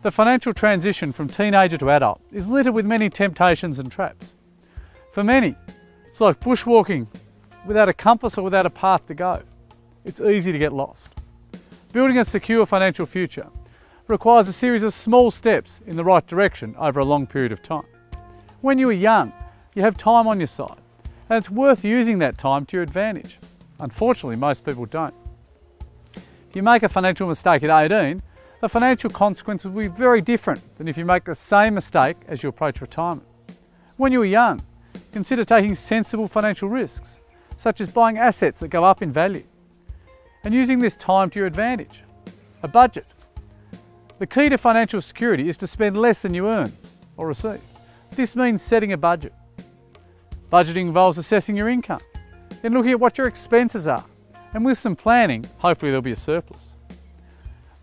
The financial transition from teenager to adult is littered with many temptations and traps. For many, it's like bushwalking without a compass or without a path to go. It's easy to get lost. Building a secure financial future requires a series of small steps in the right direction over a long period of time. When you are young, you have time on your side, and it's worth using that time to your advantage. Unfortunately, most people don't. If you make a financial mistake at 18, the financial consequences will be very different than if you make the same mistake as you approach retirement. When you are young, consider taking sensible financial risks, such as buying assets that go up in value, and using this time to your advantage. A budget. The key to financial security is to spend less than you earn or receive. This means setting a budget. Budgeting involves assessing your income, then looking at what your expenses are, and with some planning, hopefully there'll be a surplus.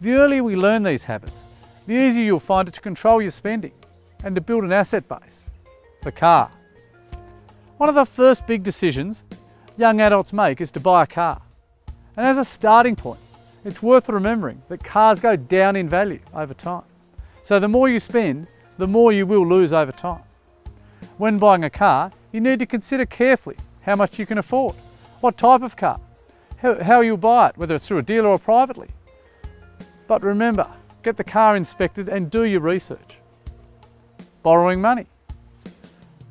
The earlier we learn these habits, the easier you'll find it to control your spending and to build an asset base. The car. One of the first big decisions young adults make is to buy a car. And as a starting point, it's worth remembering that cars go down in value over time. So the more you spend, the more you will lose over time. When buying a car, you need to consider carefully how much you can afford, what type of car, how you'll buy it, whether it's through a dealer or privately. But remember, get the car inspected and do your research. Borrowing money.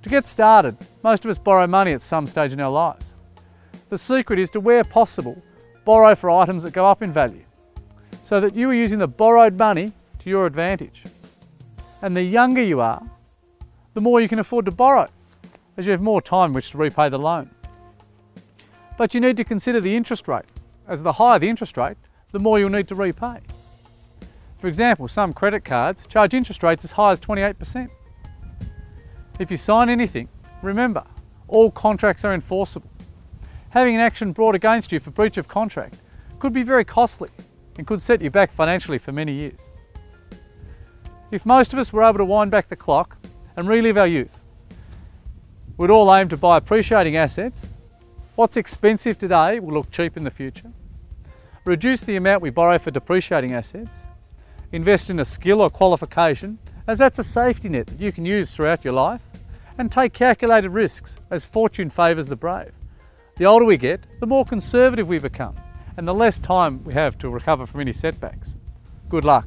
To get started, most of us borrow money at some stage in our lives. The secret is to, where possible, borrow for items that go up in value, so that you are using the borrowed money to your advantage. And the younger you are, the more you can afford to borrow, as you have more time in which to repay the loan. But you need to consider the interest rate, as the higher the interest rate, the more you'll need to repay. For example, some credit cards charge interest rates as high as 28%. If you sign anything, remember, all contracts are enforceable. Having an action brought against you for breach of contract could be very costly and could set you back financially for many years. If most of us were able to wind back the clock and relive our youth, we'd all aim to buy appreciating assets. What's expensive today will look cheap in the future. Reduce the amount we borrow for depreciating assets. Invest in a skill or qualification, as that's a safety net that you can use throughout your life. And take calculated risks, as fortune favours the brave. The older we get, the more conservative we become, and the less time we have to recover from any setbacks. Good luck.